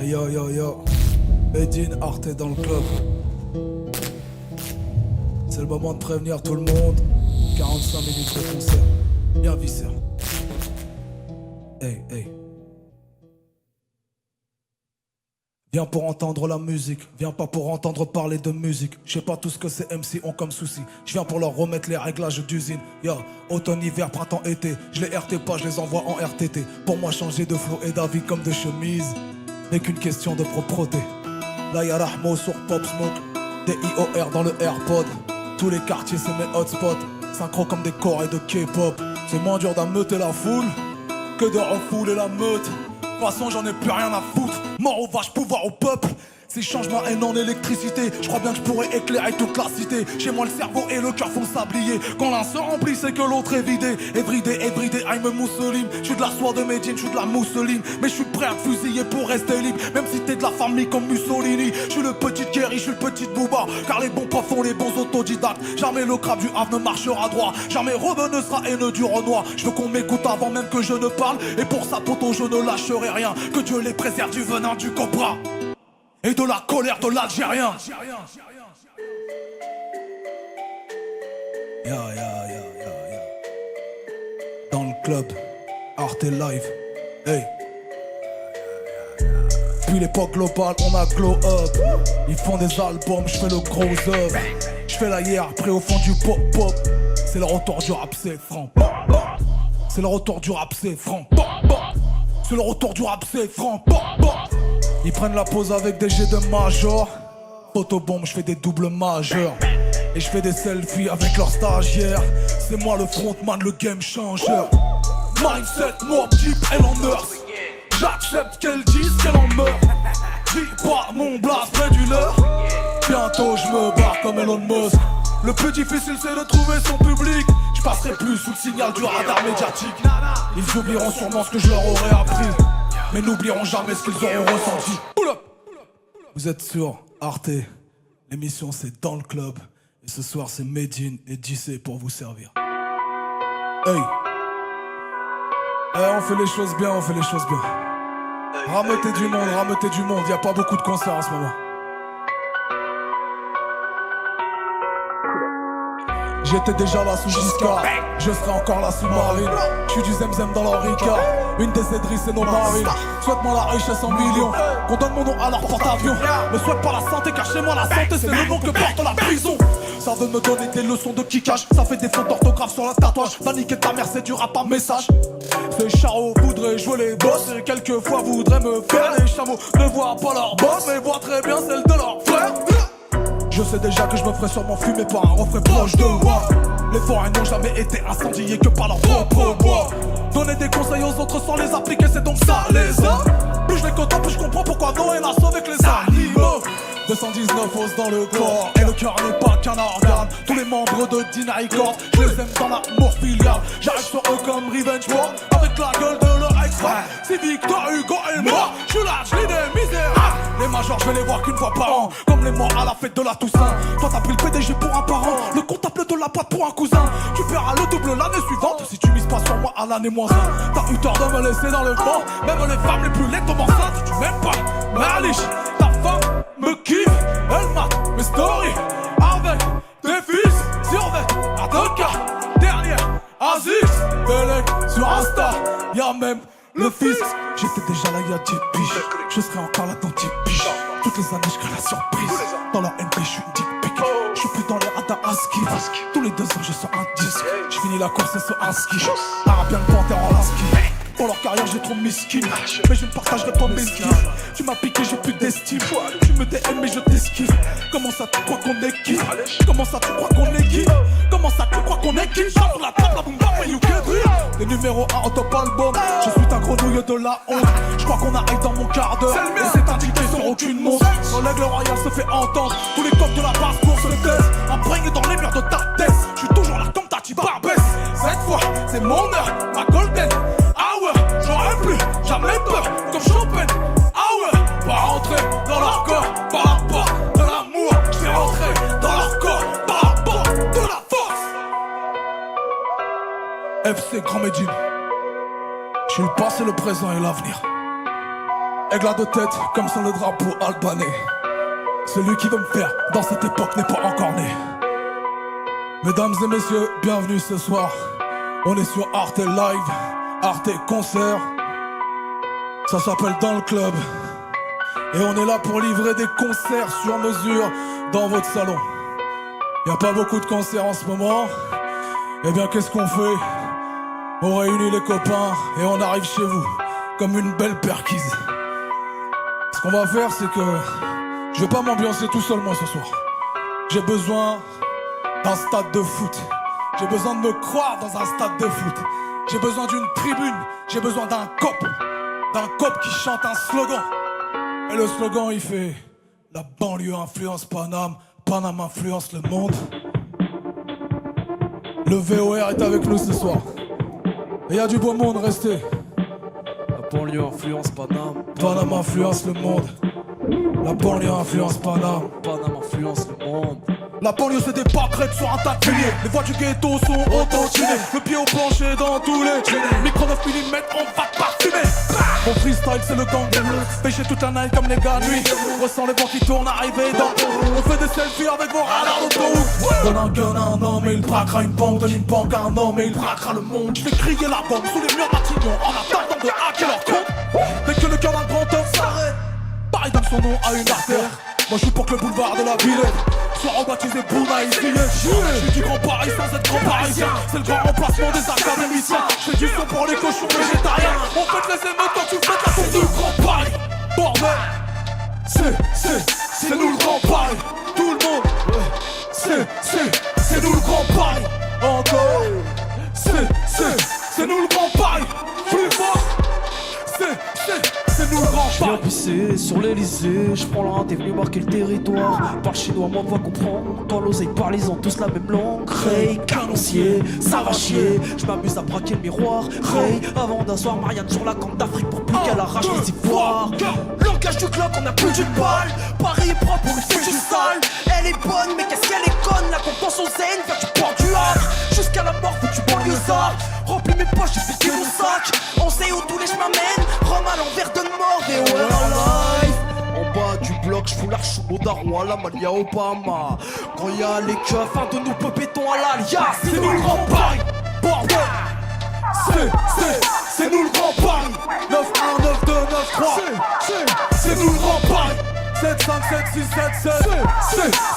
Hey yo yo yo, Medine Arte dans le club. C'est le moment de prévenir tout le monde. 45 minutes de concert. Bien vissé. Hey hey. Viens pour entendre la musique, viens pas pour entendre parler de musique. Je sais pas tout ce que ces MC ont comme souci. Je viens pour leur remettre les réglages d'usine. Yo, automne, hiver, printemps, été. Je les RT pas, je les envoie en RTT. Pour moi changer de flow et d'avis comme de chemise n'est qu'une question de propreté. Là y'a Rahmo sur Pop Smoke, des IOR dans le AirPod. Tous les quartiers c'est mes hotspots, synchro comme des corps et de K-pop. C'est moins dur d'ameuter la foule que de refouler la meute. De toute façon j'en ai plus rien à foutre. Mort aux vaches, pouvoir au peuple. Si je change ma haine en électricité, je crois bien que je pourrais éclairer toute la cité. Chez moi le cerveau et le cœur font sablier. Quand l'un se remplit c'est que l'autre est vidé. Everyday, I'm a Mousseline. Je suis de la soie de Médine, je suis de la mousseline. Mais je suis prêt à te fusiller pour rester libre. Même si t'es de la famille comme Mussolini. Je suis le petit Kerry, je suis le petit Booba. Car les bons profs font les bons autodidactes. Jamais le crabe du Havre ne marchera droit. Jamais Robin ne sera haineux du Renoir. Je veux qu'on m'écoute avant même que je ne parle. Et pour ça poto je ne lâcherai rien. Que Dieu les préserve du venin du cobra et de la colère de l'Algérien. Ya. Dans le club, Arte Live. Hey. Puis l'époque globale, on a glow up. Ils font des albums, je fais le gros up. Je fais la hier, prêt au fond du pop-pop. C'est le retour du rap, c'est franc. C'est le retour du rap, c'est franc. C'est le retour du rap, c'est franc. Ils prennent la pause avec des jets de major. Photobombe, je fais des doubles majeurs. Et je fais des selfies avec leurs stagiaires. C'est moi le frontman, le game changer. Mindset, moi deep, elle en meurt. J'accepte qu'elle dise qu'elle en meurt. Dis pas mon blast près du leur. Bientôt je me barre comme Elon Musk. Le plus difficile c'est de trouver son public. Je passerai plus sous le signal du radar médiatique. Ils oublieront sûrement ce que je leur aurais appris, mais n'oublieront jamais ce qu'ils auront ressenti. Vous êtes sur Arte, l'émission c'est dans le club. Et ce soir c'est Medine et JC pour vous servir. Hey, on fait les choses bien, on fait les choses bien. Rameutez du monde, y'a pas beaucoup de concerts en ce moment. J'étais déjà là sous Giscard, je serai encore là sous Marine. Je suis du Zemzem dans l'Orica, une des aideries c'est nos marines. Souhaite-moi la richesse en millions, qu'on donne mon nom à leur porte-avions. Ne souhaite pas la santé car chez moi la santé c'est le nom que porte la prison. Ça veut me donner des leçons de kickage, ça fait des fautes d'orthographe sur la tatouage. Va niquer ta mère, c'est du rap en message. Ces charros voudraient jouer les boss et quelquefois voudraient me faire. Les chameaux ne voient pas leur boss mais voient très bien celle de leur frère. Je sais déjà que je me ferai sûrement fumer par un refrain proche de moi. Les forêts n'ont jamais été incendiées que par leur propre bois. Donner des conseils aux autres sans les appliquer, c'est donc ça les a. Plus je les côtoie, plus je comprends pourquoi Noé la sauve avec les animaux. 219 os dans le corps, et le cœur n'est pas qu'un organe. Tous les membres de Dina Records, je les aime dans l'amour filial. J'arrive sur eux comme Revenge War, avec la gueule de leur ex-frère. Si Victor Hugo est mort, je suis là, je lis des misérables. Les majors, je vais les voir qu'une fois par an, comme les morts à la fête de la Toussaint. Toi t'as pris le PDG pour un parent, le comptable de la boîte pour un cousin. Tu paieras le double l'année suivante, si tu mises pas sur moi à l'année moins 1. T'as eu tort de me laisser dans le vent, même les femmes les plus laides tombent enceintes. Tu m'aimes pas, Marlich, ta femme me kiffe, elle mate mes stories avec des fils survêt, Ardoka, dernière, Azix, Belek sur Insta, y'a même le fils. J'étais déjà là y'a 10 piges, je serai encore là dans 10 piges. Toutes les années je crée la surprise, dans leur MP je suis une dick pic. Je suis plus dans les radars ASCII, tous les 2 ans je sors un disque. Je finis la course et sur un ski, Arabien le panthère en lasky. Pour leur carrière j'ai trop miskin, mais je ne partagerai pas mes skills. Tu m'as piqué j'ai plus d'estime, tu me DM mais je t'esquive. Comment ça tu crois qu'on est qui? Comment ça tu crois qu'on est qui? Comment ça tu crois qu'on est qui? Sur la table la boum bam you get real. Les numéros 1 en top album, je suis un grenouille de la honte. Je crois qu'on arrive dans mon quart d'heure, et c'est indiqué sur aucune montre. Quand l'aigle royal se fait entendre, tous les coqs de la basse cour se taisent, imprégnés dans les murs de ta tête. Je suis toujours là comme Tati Barbès. Cette fois c'est mon heure, ma golden hour. J'aurais plus jamais peur comme Chopin. Hour, pas rentrer dans leur corps par la porte de l'amour. Je vais rentrer dans leur corps par la porte de la force. FC Grand Médine, je suis le passé, le présent et l'avenir. Aigle à deux têtes, comme sur le drapeau albanais. Celui qui veut me faire dans cette époque n'est pas encore né. Mesdames et messieurs, bienvenue ce soir. On est sur Arte Live, Arte Concert. Ça s'appelle Dans le Club. Et on est là pour livrer des concerts sur mesure dans votre salon. Y a pas beaucoup de concerts en ce moment. Eh bien qu'est-ce qu'on fait? On réunit les copains et on arrive chez vous comme une belle perquise. Ce qu'on va faire, c'est que je vais pas m'ambiancer tout seul moi ce soir. J'ai besoin d'un stade de foot. J'ai besoin de me croire dans un stade de foot. J'ai besoin d'une tribune. J'ai besoin d'un cop qui chante un slogan. Et le slogan il fait: la banlieue influence Paname, Paname influence le monde. Le VOR est avec nous ce soir. Et y a du beau monde, restez. La banlieue influence Paname, Paname influence le monde. La banlieue influence Paname, Paname influence le monde. La banlieue c'est des pâquerettes sur un tas de fumier. Les voix du ghetto sont auto-tunées. Le pied au plancher dans tous les micro 9 mm, on va pas fumer. Mon freestyle c'est le gang. Pêcher toute la night comme les gars nuit. On ressent les vents qui tournent, arriver dans. On fait des selfies avec vos radars d'autoroute. Donne un gun à un homme et il braquera une banque. Donne une banque à un homme et il braquera le monde. Je vais crier la bombe sous les murs Matignon en attendant de hacker leur compte. Dès que le cœur d'un grand homme s'arrête, Paris donne son nom à une artère. Moi je suis pour que le boulevard de la Villette soit rebaptisé Bouna ici. Je suis du grand Paris sans être grand parisien. C'est le grand remplacement des académiciens. Je fais du son pour les cochons végétariens. On fait les émeutes quand tu fais la tour du grand Paris. Bordel, c'est nous le grand Paris. Tout le monde, c'est nous le grand Paris. Encore, c'est nous le grand Paris. Plus fort, c'est nous le grand J'viens Paris. pisser sur l'Elysée, j'prends la t'es venu marquer le territoire. Parle chinois, moi va comprendre. Toi l'oseille parle, ils ont tous la même langue. Ray, canoncier, ça va chier. J'm'amuse à braquer le miroir. Ray, avant d'un soir, Marianne sur la camp d'Afrique pour plus qu'elle arrache les ivoires. Langage du clock, on a plus d'une balle. Paris est propre, on lui fait du sale. Elle est bonne, mais qu'est-ce qu'elle est conne. La contenance au zen, faire du port du Havre. Jusqu'à la mort, faut du banlieusard. Remplis mes poches, j'ai piqué mon sac. On sait où tous les chemins mènent. Rome à l'envers de mort, et ouais, life. En bas du bloc, j'fous l'arche au daron à la Malia Obama. Quand y'a les keufs, un de nous peut béton à l'alias. C'est nous le grand Paris. Bordel, c'est nous le grand Paris. 9-1, 9-2, 9-3. C'est nous le grand Paris. 7-5, 7-6, 7-7.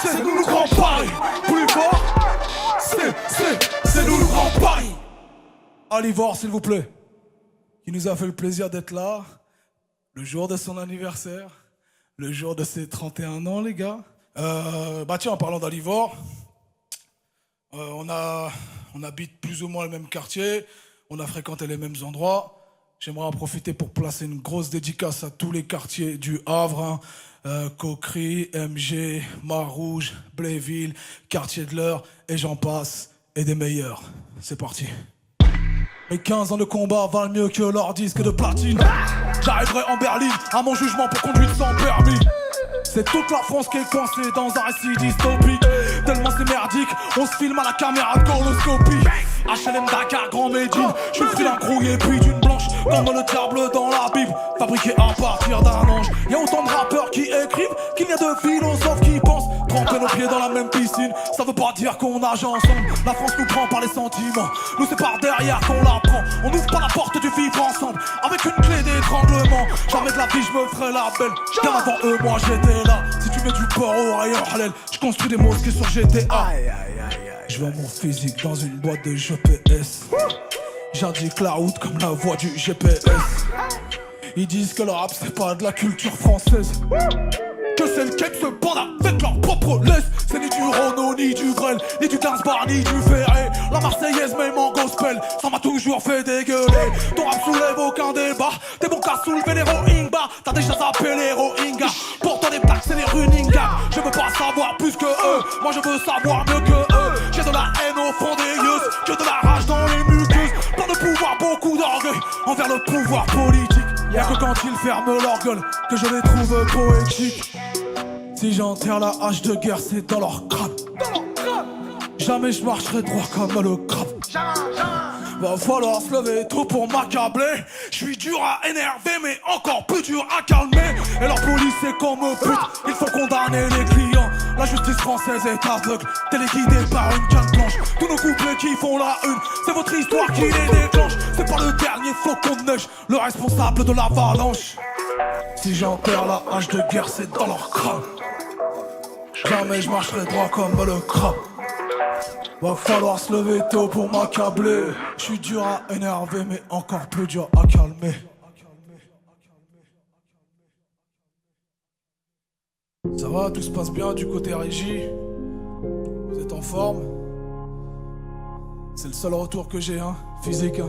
C'est nous le grand Paris. Plus fort, c'est nous le grand Paris. Alivor, s'il vous plaît, qui nous a fait le plaisir d'être là le jour de son anniversaire, le jour de ses 31 ans, les gars. Bah tiens, en parlant d'Alivor, on habite plus ou moins le même quartier, on a fréquenté les mêmes endroits. J'aimerais en profiter pour placer une grosse dédicace à tous les quartiers du Havre, hein. Coquerie, MG, Marouge, Bléville, Quartier de l'Eure, et j'en passe, et des meilleurs. C'est parti. Mes 15 ans de combat valent mieux que leur disque de platine. J'arriverai en berline à mon jugement pour conduire sans permis. C'est toute la France qui est coincée dans un récit dystopique. Tellement c'est merdique, on se filme à la caméra de coloscopie. HLM Dakar, Grand Médine, je suis le fil incrouillé puis d'une blanche comme le diable dans la Bible, fabriqué à partir d'un ange. Y'a autant de rappeurs qui écrivent qu'il y a de philosophes qui pensent. Tremper nos pieds dans la même piscine, ça veut pas dire qu'on nage ensemble. La France nous prend par les sentiments, nous c'est par derrière qu'on la prend. On ouvre pas la porte du vivre ensemble, avec une clé d'étranglement. Jamais de la vie je me ferai la belle, bien avant eux moi j'étais là. Si tu mets du porc au rayon halal, je construis des mosquées sur GTA. Je vois mon physique dans une boîte de GPS. J'indique la route comme la voie du GPS. Ils disent que le rap c'est pas de la culture française, que c'est le quai se bande avec leur propre laisse. C'est ni du Renault, ni du Grêle, ni du Gainsbourg, ni du Ferré. La Marseillaise même en gospel, ça m'a toujours fait dégueuler. Ton rap soulève aucun débat, t'es bon qu'à soulever les Rohingyas. T'as déjà zappé les Rohingyas, pourtant les plaques c'est les Runingas. Je veux pas savoir plus que eux, moi je veux savoir mieux que eux. J'ai de la haine au fond des yeux, que de la rage dans les muqueuses. Plein de pouvoir, beaucoup d'orgueil envers le pouvoir politique. Y'a que quand ils ferment leur gueule que je les trouve poétiques. Si j'enterre la hache de guerre, c'est dans leur crâne. Jamais je marcherai droit comme le crabe. Va falloir se lever tôt pour m'accabler. J'suis dur à énerver mais encore plus dur à calmer. Et leur police c'est comme au pute, il faut condamner les clients. La justice française est aveugle, téléguidée par une canne blanche. Tous nos couplets qui font la une, c'est votre histoire qui les déclenche. C'est pas le dernier flocon de neige, le responsable de l'avalanche. Si j'enterre la hache de guerre c'est dans leur crâne. Jamais je marcherai droit comme le crabe. Va falloir se lever tôt pour m'accabler. Je suis dur à énerver mais encore plus dur à calmer. Ça va, tout se passe bien du côté régie? Vous êtes en forme? C'est le seul retour que j'ai, hein, physique, hein.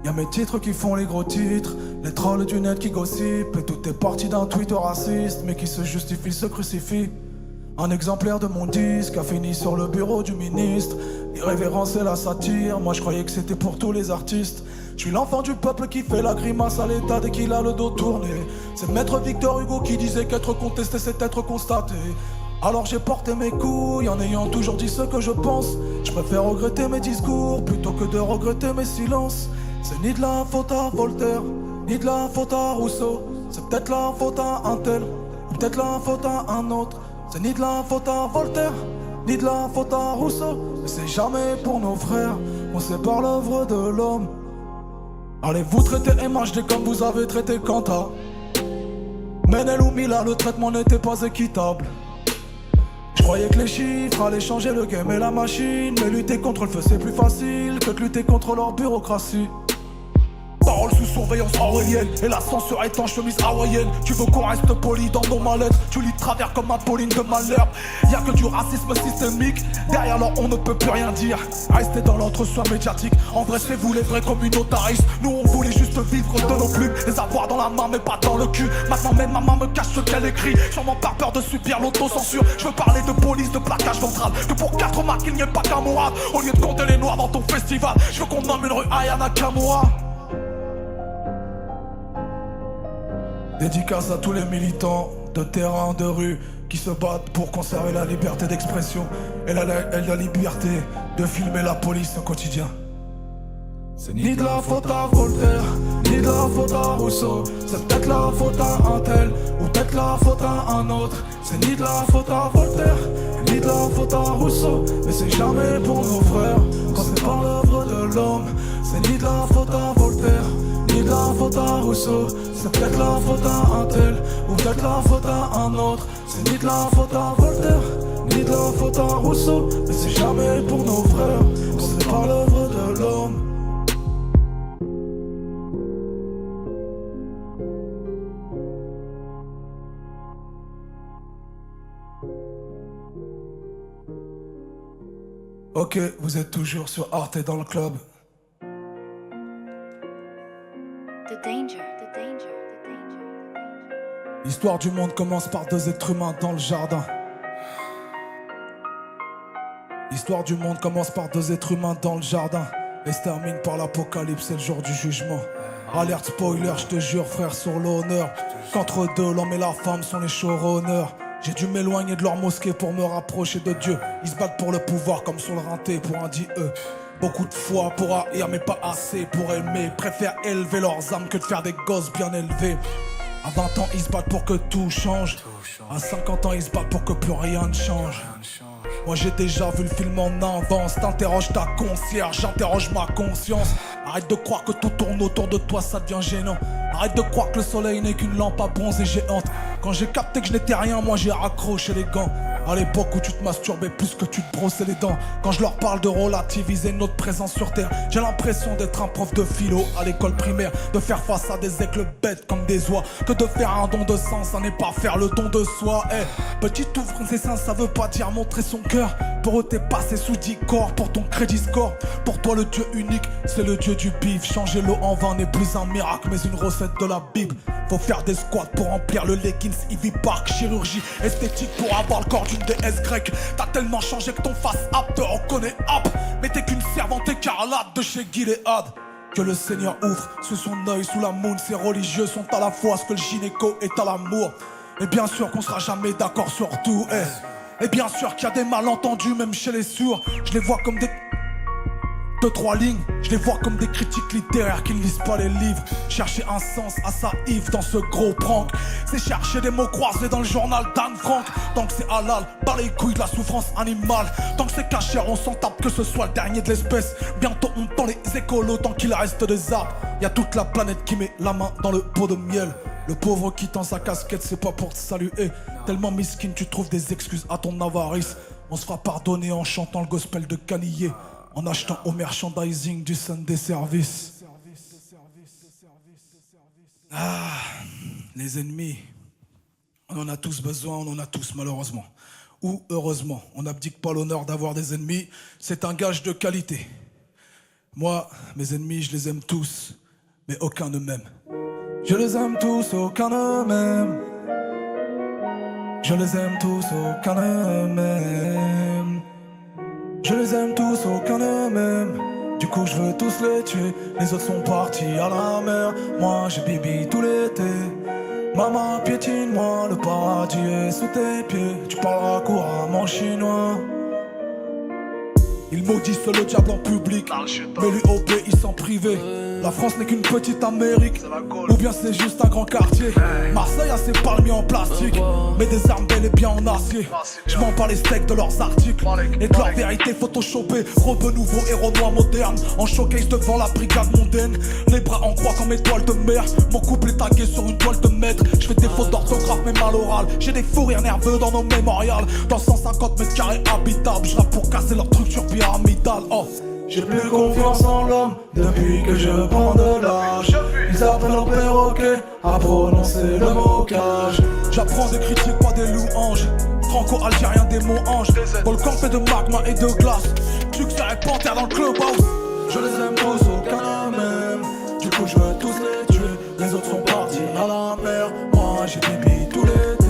Y'a mes titres qui font les gros titres, les trolls du net qui gossipent. Et tout est parti d'un tweet raciste, mais qui se justifie, se crucifie. Un exemplaire de mon disque a fini sur le bureau du ministre. L'irrévérence et la satire, moi je croyais que c'était pour tous les artistes. Je suis l'enfant du peuple qui fait la grimace à l'état dès qu'il a le dos tourné. C'est maître Victor Hugo qui disait qu'être contesté c'est être constaté. Alors j'ai porté mes couilles en ayant toujours dit ce que je pense. Je préfère regretter mes discours plutôt que de regretter mes silences. C'est ni de la faute à Voltaire, ni de la faute à Rousseau. C'est peut-être la faute à un tel, ou peut-être la faute à un autre. C'est ni de la faute à Voltaire, ni de la faute à Rousseau. Mais c'est jamais pour nos frères qu'on sépare l'œuvre de l'homme. Allez vous traitez MHD comme vous avez traité Kanta. Menel ou Mila, le traitement n'était pas équitable. Je croyais que les chiffres allaient changer le game et la machine. Mais lutter contre le feu c'est plus facile que de lutter contre leur bureaucratie. Parole sous surveillance orwellienne et la censure est en chemise hawaïenne. Tu veux qu'on reste poli dans nos mallettes, tu lis de travers comme Apolline de Malherbe. Y'a que du racisme systémique, derrière leur on ne peut plus rien dire. Restez dans l'entre-soi médiatique, en vrai c'est vous les vrais communautaristes. Nous on voulait juste vivre de nos plumes, les avoir dans la main mais pas dans le cul. Maintenant même maman me cache ce qu'elle écrit, sûrement par peur de subir l'autocensure. Je veux parler de police, de plaquage ventral, que pour 4 marques il n'y ait pas qu'un mourad. Au lieu de compter les noirs dans ton festival, je veux qu'on nomme une rue Aya Nakamura. Dédicace à tous les militants de terrain, de rue qui se battent pour conserver la liberté d'expression et la liberté de filmer la police au quotidien. C'est ni de la faute à Voltaire, ni de la faute à Rousseau. C'est peut-être la faute à un tel, ou peut-être la faute à un autre. C'est ni de la faute à Voltaire, ni de la faute à Rousseau. Mais c'est jamais pour nos frères quand c'est pas l'œuvre de l'homme. C'est ni de la faute à Voltaire, ni de la faute à Rousseau. C'est peut-être la faute à un tel, ou peut-être la faute à un autre. C'est ni de la faute à Voltaire, ni de la faute à Rousseau. Mais c'est jamais pour nos frères quand c'est pas l'œuvre de l'homme. Ok, vous êtes toujours sur Arte dans le club. The danger, the danger, the danger. L'histoire du monde commence par 2 êtres humains dans le jardin. L'histoire du monde commence par 2 êtres humains dans le jardin et se termine par l'apocalypse et le jour du jugement. Alerte spoiler, je te jure frère sur l'honneur qu'entre deux l'homme et la femme sont les showrunners. J'ai dû m'éloigner de leur mosquée pour me rapprocher de Dieu. Ils se battent pour le pouvoir comme sur le rinté pour un dit eux. Beaucoup de fois pour haïr mais pas assez pour aimer. Préfèrent élever leurs âmes que de faire des gosses bien élevés. À 20 ans ils se battent pour que tout change. À 50 ans ils se battent pour que plus rien ne change. Moi j'ai déjà vu le film en avance. T'interroges ta concierge, j'interroge ma conscience. Arrête de croire que tout tourne autour de toi, ça devient gênant. Arrête de croire que le soleil n'est qu'une lampe à bronzer géante. Quand j'ai capté que je n'étais rien, moi j'ai raccroché les gants. À l'époque où tu te masturbais plus que tu te brossais les dents. Quand je leur parle de relativiser notre présence sur terre, j'ai l'impression d'être un prof de philo à l'école primaire. De faire face à des aigles bêtes comme des oies. Que de faire un don de sang, ça n'est pas faire le don de soi. Petite ouvre ses seins, ça veut pas dire montrer son cœur. Pour eux t'es passé sous 10 corps pour ton crédit score. Pour toi le Dieu unique, c'est le Dieu du bif. Changer l'eau en vin n'est plus un miracle mais une recette de la Bible. Faut faire des squats pour remplir le leggings Ivy Park. Chirurgie esthétique pour avoir le corps d'une déesse grecque. T'as tellement changé que ton face-up te reconnaît up. Mais t'es qu'une servante écarlate de chez Gilead. Que le Seigneur ouvre sous son œil, sous la moune. Ces religieux sont à la fois ce que le gynéco est à l'amour. Et bien sûr qu'on sera jamais d'accord sur tout. Et bien sûr qu'il y a des malentendus même chez les sourds. Je les vois comme des... Deux, trois lignes, je les vois comme des critiques littéraires qui ne lisent pas les livres. Chercher un sens à sa Yves dans ce gros prank. C'est chercher des mots croisés dans le journal d'Anne Frank. Tant que c'est halal, pas les couilles de la souffrance animale. Tant que c'est caché, on s'en tape que ce soit le dernier de l'espèce. Bientôt on tend les écolos tant qu'il reste des arbres. Y'a toute la planète qui met la main dans le pot de miel. Le pauvre qui tend sa casquette, c'est pas pour te saluer. Tellement miskin, tu trouves des excuses à ton avarice. On se fera pardonner en chantant le gospel de Canillier, en achetant au merchandising du Sunday Service. Ah, les ennemis, on en a tous besoin, on en a tous malheureusement. Ou heureusement, on n'abdique pas l'honneur d'avoir des ennemis, c'est un gage de qualité. Moi, mes ennemis, je les aime tous, mais aucun ne m'aime. Je les aime tous, aucun ne m'aime. Je les aime tous, aucun ne m'aime. Je les aime tous, aucun ne m'aime. Du coup je veux tous les tuer. Les autres sont partis à la mer. Moi j'ai bibi tout l'été. Maman piétine-moi, le paradis est sous tes pieds. Tu parleras couramment chinois. Ils maudissent le diable en public, mais lui obéissent en privé. La France n'est qu'une petite Amérique, ou bien c'est juste un grand quartier. Marseille a ses palmiers en plastique, mais des armes bel et bien en acier. Je m'en bats les steaks de leurs articles et de leur vérité photoshopée. Robe nouveau, héros noir moderne, en showcase devant la brigade mondaine. Les bras en croix comme étoiles de mer. Mon couple est tagué sur une toile de maître. Je fais des fautes d'orthographe mais mal orales. J'ai des fous rires nerveux dans nos mémorials. Dans 150 mètres carrés habitables, je rappe pour casser leur structure pyramidale. Oh. J'ai plus confiance en l'homme depuis que je prends de l'âge. Ils apprennent au perroquet à prononcer le mot-cage. J'apprends des critiques, pas des louanges. Franco-algérien, des mots anges. Volcan fait de magma et de glace. Succès et panthère dans le clubhouse. Je les aime tous, aucun ne m'aime. Du coup je veux tous les tuer. Les autres sont partis à la mer. Moi j'ai bibi tout l'été.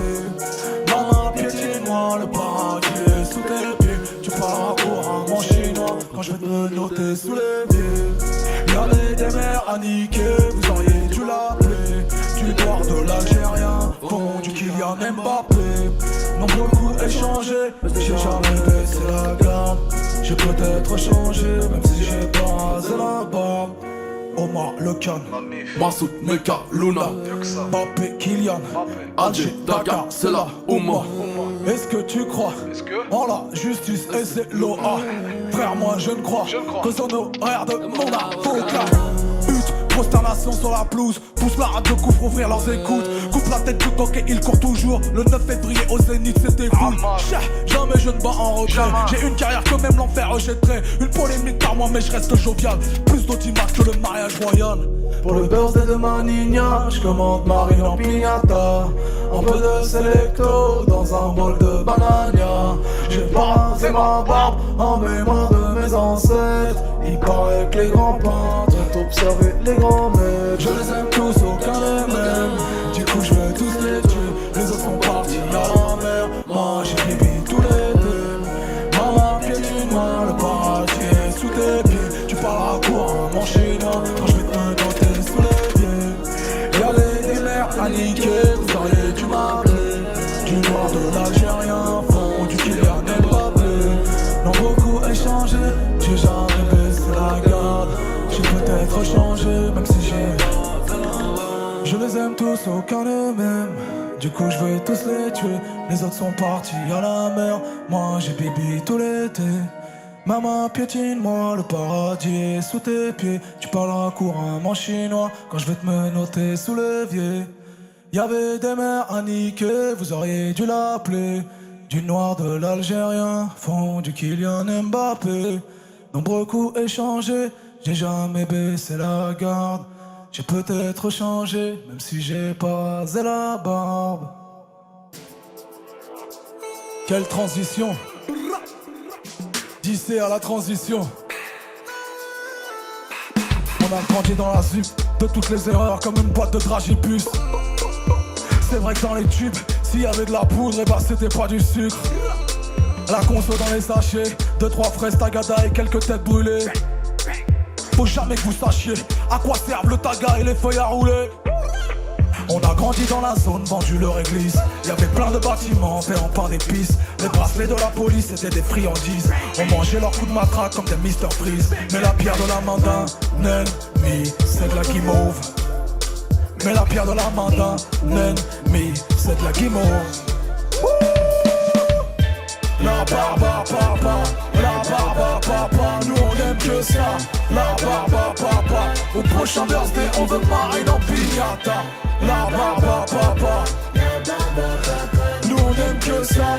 Maman piétine-moi, le paradis est sous tes pieds. Tu parles couramment chinois quand je vais te noter sous les pieds. Y'avait des mères à niquer, vous auriez dû l'appeler. Du noir de l'Algérien, fondu Kylian Mbappé. Non beaucoup échangé, mais j'ai jamais baissé la garde. J'ai peut-être changé, même si j'ai pas rasé la barbe. Omar Le Khan, Massoud, Meka, Luna, Mbappé, Kylian, Alger, Dakar, c'est la Ouma. Est-ce que tu crois en la justice et c'est l'OA? Frère, moi je ne crois que son horaire de mon avocat. Prosternation sur la pelouse, pousse la radio, couvre ouvrir leurs écoutes. Coupe la tête du coq et il court toujours. Le 9 février au Zénith c'était fou. Jamais je ne bats en retrait. J'ai une carrière que même l'enfer rejetterait. Une polémique par moi mais je reste jovial. Plus d'audimat que le mariage royal. Pour le birthday de ma nina, je commande Marine en piñata. Un peu de selecto dans un bol de banania. J'ai pas rasé ma barbe en mémoire de mes ancêtres. Il paraît que les grands peintres ont observé les grands maîtres. Je les aime tous, aucun ne m'aime. Du coup je veux tous les tuer. Les autres sont partis à la mer. Moi j'ai bibi tout l'été. Maman piétine-moi, le paradis est sous tes pieds. Tu parles à couramment chinois quand je vais te noter sous les pieds. Y'avait des mères à niquer, vous auriez dû m'appeler. Du noir de l'Algérien, fond du Kylian Mbappé. Non beaucoup échangé, j'ai jamais baissé la garde. J'ai peut-être changé, même si j'ai... Je les aime tous, aucun ne m'aime. Du coup je veux tous les tuer. Les autres sont partis à la mer. Moi j'ai bibi tout l'été. Maman piétine-moi, le paradis est sous tes pieds. Tu parleras couramment chinois quand je vais te menotter sous l'évier. Y'avait des mères à niquer, vous auriez dû l'appeler. Du noir de l'Algérien, fond du Kylian Mbappé. Nombreux coups échangés, j'ai jamais baissé la garde. J'ai peut-être changé, même si j'ai pas rasé la barbe. Quelle transition! D'ici à la transition. On a grandi dans la zup de toutes les erreurs comme une boîte de dragibus. C'est vrai que dans les tubes, s'il y avait de la poudre, et bah c'était pas du sucre. La conso dans les sachets, 2-3 fraises tagada et quelques têtes brûlées. Faut jamais que vous sachiez à quoi servent le taga et les feuilles à rouler. On a grandi dans la zone, vendu leur église. Y'avait plein de bâtiments faits en pain d'épices. Les bracelets de la police étaient des friandises. On mangeait leurs coups de matraque comme des Mr Freeze. Mais la pierre de la main d'un ennemi, c'est de la guimauve. Mais la pierre de la main d'un ennemi, c'est de la guimauve. La barba papa, la barba papa, nous on aime que ça. La barba papa, au prochain birthday on veut marrer dans piñata. La barba papa, nous on aime que ça.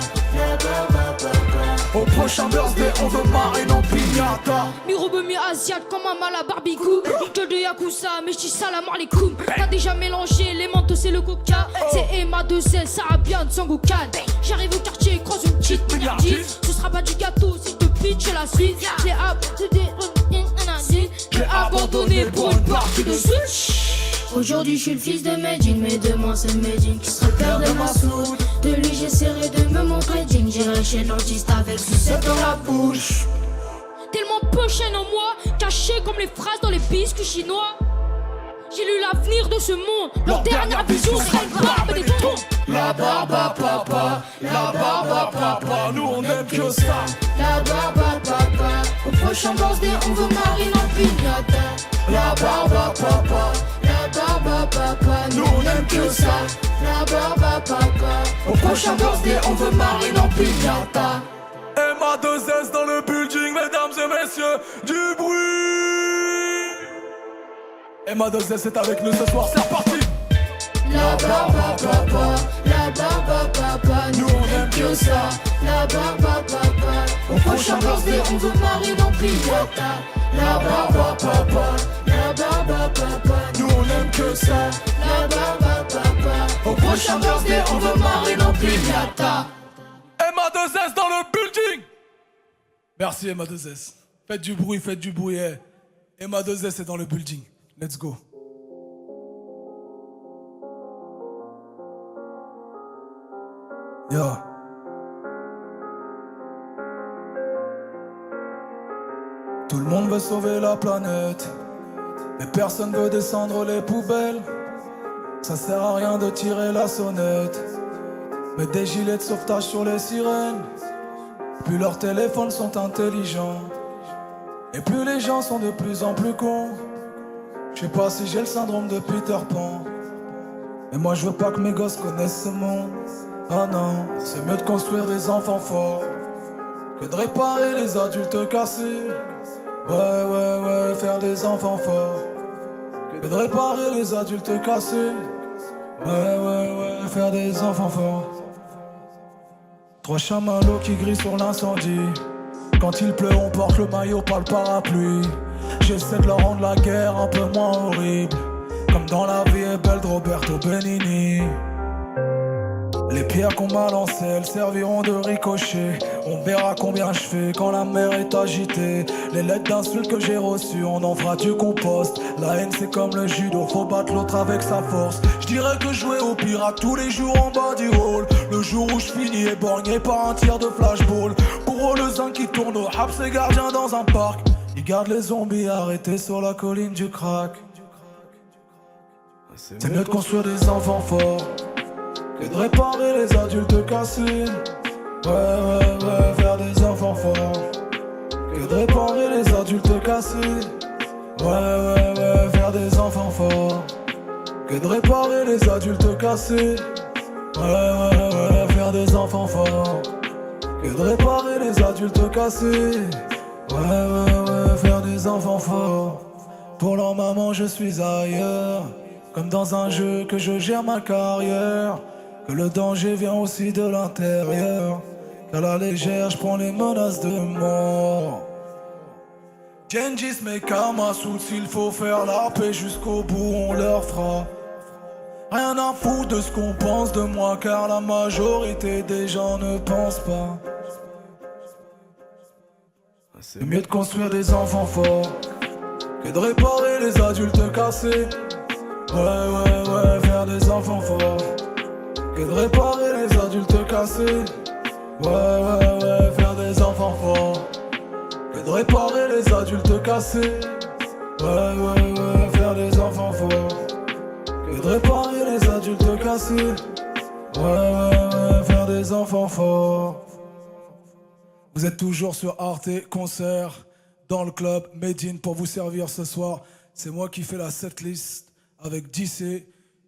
Au prochain birthday on veut marrer dans piñata. Mi-robe mi-asiate comme un mal à barbecue. Que de Yakuza, mais j'dis salam alaikum. T'as déjà mélangé les mentos et le coca. C'est Emma de Zel, Sarah Bian, Sangokan. J'arrive au quartier, croise une petite milliardiste. Ce sera pas du gâteau si te pitch la suite. J'ai abandonné pour une partie de suite. Aujourd'hui je suis le fils de Medine, mais demain c'est Medine qui sera le père de Massoud. De lui j'essaierai de me montrer digne. J'irai chez le dentiste avec sucette dans la bouche. Tellement peu chaîne en moi, caché comme les phrases dans les biscuits chinois. J'ai lu l'avenir de ce monde, leur dernière vision serait une barbe et des tons. La barba papa, la barba papa, nous on aime que ça. La barba papa, au prochain birthday on veut mariner en piñata. La barba papa, la barba papa, nous on aime que ça. La barba papa, au prochain birthday on veut mariner en piñata. MA2S dans le building, mesdames et messieurs, du bruit. MA2S est avec nous ce soir, c'est reparti. La barba papa, la barba papa, nous on aime que ça. La barba papa, au prochain birthday on veut mariner en piñata. La barba papa, la barba papa, nous on aime que ça. La barba papa, au prochain birthday on veut mariner en piñata. MA2S dans le building. Merci MA2S. Faites du bruit, faites du bruit. MA2S est dans le building. Let's go. Yo. Tout le monde veut sauver la planète, mais personne veut descendre les poubelles. Ça sert à rien de tirer la sonnette. Mets des gilets de sauvetage sur les sirènes. Plus leurs téléphones sont intelligents, et plus les gens sont de plus en plus cons. Je sais pas si j'ai le syndrome de Peter Pan, mais moi je veux pas que mes gosses connaissent ce monde. Ah non, c'est mieux de construire des enfants forts que de réparer les adultes cassés. Ouais, faire des enfants forts que de réparer les adultes cassés. Ouais, faire des enfants forts. 3 chamallows qui grillent sur l'incendie. Quand il pleut, on porte le maillot, pas le parapluie. J'essaie de leur rendre la guerre un peu moins horrible, comme dans La vie est belle de Roberto Benigni. Les pierres qu'on m'a lancées, elles serviront de ricochet. On verra combien je fais quand la mer est agitée. Les lettres d'insultes que j'ai reçues, on en fera du compost. La haine c'est comme le judo, faut battre l'autre avec sa force. Je dirais que jouer au pirate tous les jours en bas du hall. Le jour où je finis éborgné par un tir de flashball. Pour eux le zinc qui tourne au rap, c'est gardien dans un parc. Ils gardent les zombies arrêtés sur la colline du crack. C'est mieux de construire des enfants forts que de réparer les adultes cassés. Ouais, faire des enfants forts que de réparer les adultes cassés. Ouais, faire des enfants forts que de réparer les adultes cassés. Ouais, faire des enfants forts que de réparer les adultes cassés. Ouais, faire des enfants forts. Pour leur maman je suis ailleurs, comme dans un jeu que je gère ma carrière. Que le danger vient aussi de l'intérieur, qu'à la légère je prends les menaces de mort. Gengis mais Kamasutra, s'il faut faire la paix jusqu'au bout on leur fera. Rien à foutre de ce qu'on pense de moi, car la majorité des gens ne pensent pas. C'est mieux de construire des enfants forts que de réparer les adultes cassés. Ouais, faire des enfants forts que de réparer les adultes cassés. Ouais, faire des enfants forts que de réparer les adultes cassés. Ouais, faire des enfants forts que de réparer les adultes cassés. Ouais, faire des enfants forts. Vous êtes toujours sur Arte Concert, dans le club Medine pour vous servir ce soir. C'est moi qui fais la setlist avec JC,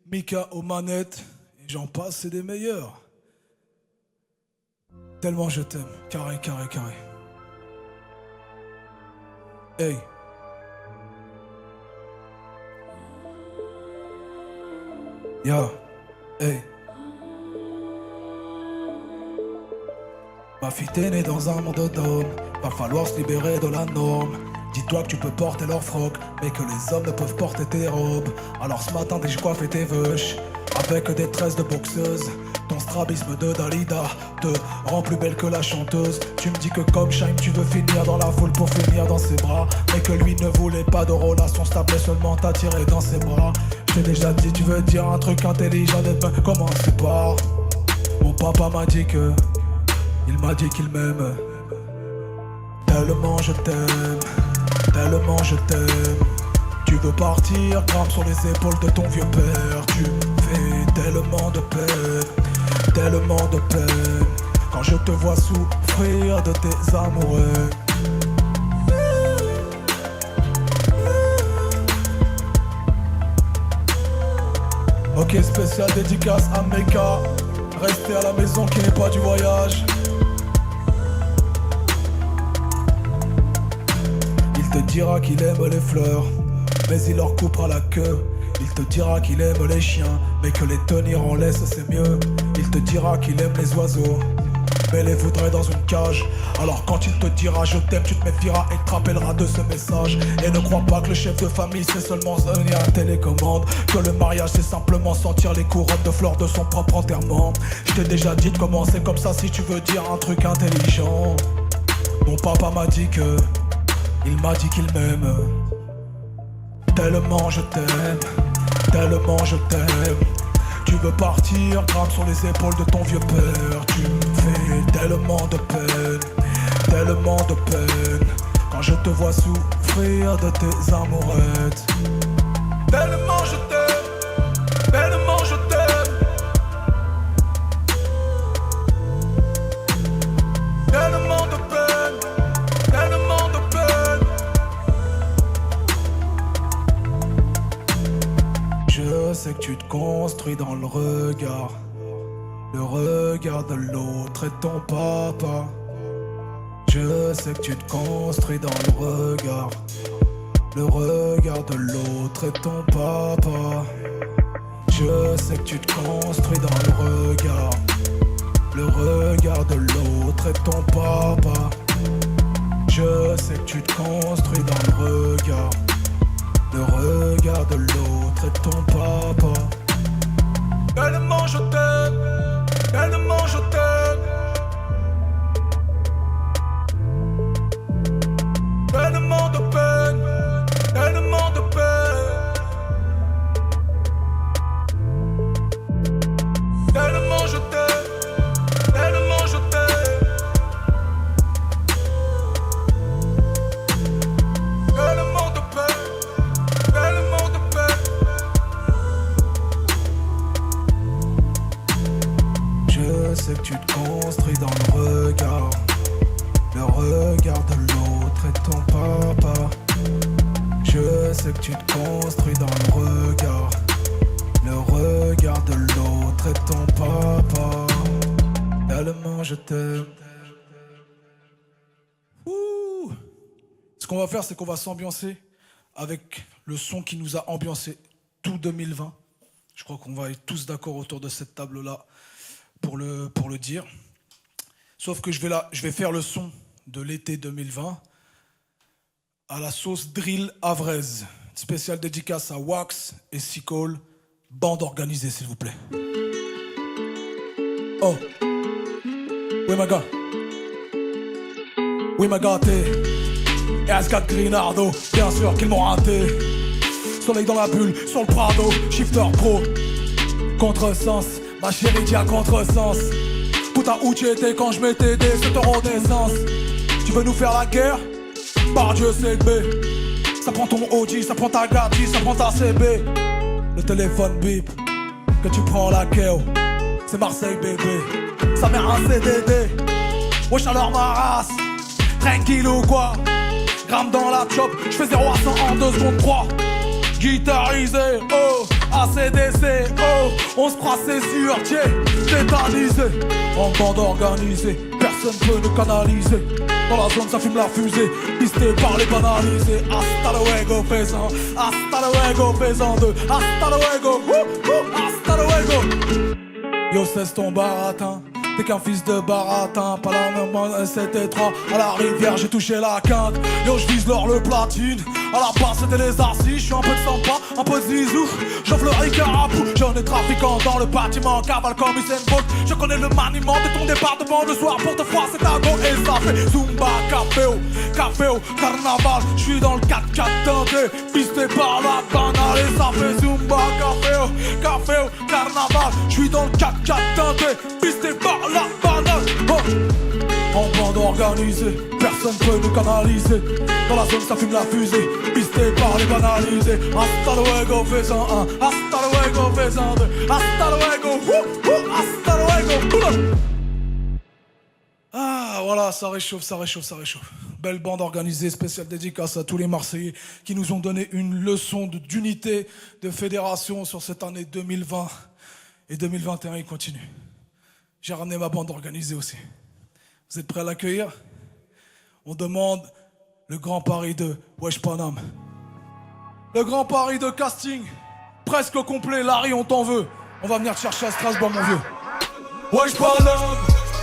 Mika aux manettes, et j'en passe, c'est des meilleurs. Tellement je t'aime, carré, carré, carré. Hey. Yo, hey. Ma fille t'es née dans un monde d'hommes, va falloir se libérer de la norme. Dis-toi que tu peux porter leur froc, mais que les hommes ne peuvent porter tes robes. Alors ce matin dès que je coiffé tes veuches, avec des tresses de boxeuse, ton strabisme de Dalida te rend plus belle que la chanteuse. Tu me dis que comme Shine tu veux finir dans la foule pour finir dans ses bras, mais que lui ne voulait pas de relation stable, seulement t'attirer dans ses bras. Je t'ai déjà dit tu veux dire un truc intelligent, et ben commence par. Mon papa m'a dit que il m'a dit qu'il m'aime. Tellement je t'aime, tellement je t'aime. Tu veux partir, grimpe sur les épaules de ton vieux père. Tu fais tellement de peine quand je te vois souffrir de tes amoureux. Ok, spécial dédicace à Meka. Restez à la maison qui n'est pas du voyage. Il te dira qu'il aime les fleurs, mais il leur coupera la queue. Il te dira qu'il aime les chiens, mais que les tenir en laisse c'est mieux. Il te dira qu'il aime les oiseaux, mais les voudrait dans une cage. Alors quand il te dira je t'aime, tu te méfieras et te rappelleras de ce message. Et ne crois pas que le chef de famille c'est seulement donner un télécommande, que le mariage c'est simplement sentir les couronnes de fleurs de son propre enterrement. Je t'ai déjà dit de commencer comme ça si tu veux dire un truc intelligent. Mon papa m'a dit que il m'a dit qu'il m'aime. Tellement je t'aime, tellement je t'aime. Tu veux partir, grimpe sur les épaules de ton vieux père. Tu me fais tellement de peine quand je te vois souffrir de tes amourettes. Tellement je t'aime, tellement je t'aime. Tellement de peine, tellement de peine. Je sais que tu te construis dans le regard de l'autre et ton papa. Je sais que tu te construis dans le regard de l'autre et ton papa. Je sais que tu te construis dans le regard de l'autre et ton papa. Je sais que tu te construis dans le regard de l'autre et ton papa. Tellement je t'aime, tellement je t'aime. Tellement de peine, tellement de peine. Tellement je t'aime, tellement je t'aime. Tellement de peine, tellement de peine. Je sais que tu te construis dans le regard de l'autre et ton papa. Je sais que tu te construis dans le regard de l'autre et ton papa. Tellement je t'aime. Ouh. Ce qu'on va faire, c'est qu'on va s'ambiancer avec le son qui nous a ambiancé tout 2020. Je crois qu'on va être tous d'accord autour de cette table-là pour le dire. Sauf que je vais faire le son de l'été 2020 à la sauce drill havraise. Spéciale dédicace à Wax et Seacole. Bande organisée, s'il vous plaît. Oh. Oui, my gars. Oui, my gars, et Asgard Grinardo, bien sûr qu'ils m'ont raté. Soleil dans la bulle, sur le Prado, shifter pro. Contresens, ma chérie dit à contresens. Putain, où tu étais quand je m'étais aidé, c'est ton renaissance. Tu veux nous faire la guerre? Par Dieu c'est B. Ça prend ton Audi, ça prend ta Gatti, ça prend ta CB. Le téléphone bip, que tu prends la KO. C'est Marseille bébé, sa mère un CDD. Wesh alors ma race, tranquille ou quoi? Gramme dans la chop, j'fais 0 à 100 en 2 secondes 3. Guitarisé, oh, ACDC, oh. On se croit c'est sûr, tiens, tétanisé. En bande organisée, personne peut nous canaliser. Dans la zone ça fume la fusée, pisté par les banalisés. Hasta luego faisant, hasta luego faisant deux. Hasta luego, hasta luego. Yo cesse ton baratin, t'es qu'un fils de baratin. Pas la même bonne ST3, à la rivière j'ai touché la quinte. Yo j'vise l'or le platine, à la base c'était les arcis. J'suis un peu de sympa, un peu de zizou. J'offre le ricarapou, j'en ai trafiquant dans le bâtiment. Cavale comme Usain Bolt, je connais le maniement de ton département. Le soir pour te froid c'est à go et ça fait Zumba, caféo, carnaval. J'suis dans le 4-4 teinté, pisté par la banale. Et ça fait Zumba, caféo, carnaval. J'suis dans le 4-4 teinté, pisté par la banale. Oh. En bande organisée, personne peut nous canaliser. Dans la zone ça fume la fusée, pisté par les banalisés. Hasta luego faisant un, hasta luego faisant deux. Hasta luego, hasta luego. Ah voilà, ça réchauffe. Belle bande organisée, spéciale dédicace à tous les Marseillais qui nous ont donné une leçon d'unité, de fédération sur cette année 2020. Et 2021 il continue. J'ai ramené ma bande organisée aussi. Vous êtes prêts à l'accueillir? On demande le Grand Paris de Wesh Panam. Le Grand Paris de casting, presque complet. Larry, on t'en veut. On va venir te chercher à Strasbourg, mon vieux. Wesh Panam,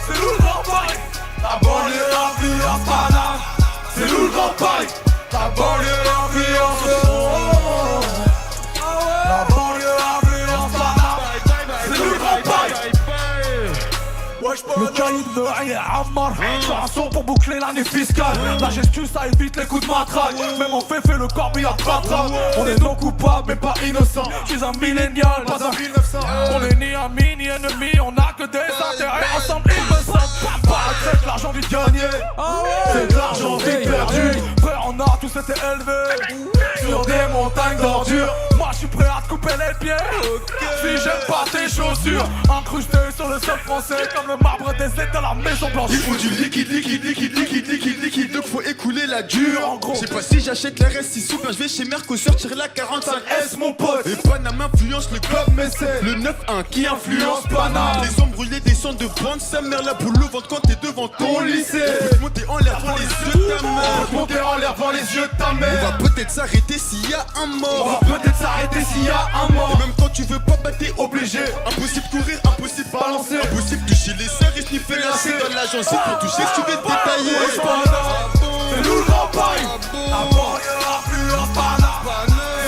c'est nous le Grand Paris. La banlieue influence Panam. C'est nous le Grand Paris. La banlieue influence La banlieue influence Panam. C'est nous le Grand Paris. Le cahier de rien Ammar. J'fais un son pour boucler l'année fiscale. La gestion ça évite les coups de matraque. Même en fait le corbillard patraque. On est non coupables mais pas innocents. J'suis un millénial, pas un 1900. On est ni amis ni ennemis. On a que des intérêts ensemble il me semble. C'est de l'argent vite gagné, c'est de l'argent vite perdu. Frère on a tous été élevés sur des montagnes d'ordures. Moi j'suis prêt à te couper les pieds si j'aime pas tes chaussures. Incrusté sur le sol français comme le marbre des états de la Maison Blanche. Il faut du liquide, donc faut écouler la dure. En gros, je sais pas si j'achète la RS6 ou bien je vais chez Mercosur tirer la 45S mon pote. Et Panam influence le club mais c'est le 9-1 qui influence Panam. Les hommes brûlés descendent de bande, sa mère la boule au ventre quand t'es devant ton lycée. Monter en l'air devant les yeux de ta mère. Monter en l'air devant les yeux de ta mère. On va peut-être s'arrêter s'il y a un mort. On va peut-être s'arrêter s'il y a un mort. Et même quand tu veux pas, bah t'es Obligé, impossible courir, impossible balancer. Impossible toucher les sœurs et sniffer la c'est dans l'agence pour toucher si tu veux te détailler. C'est nous le Grand Paris. La banlieue influence Panam.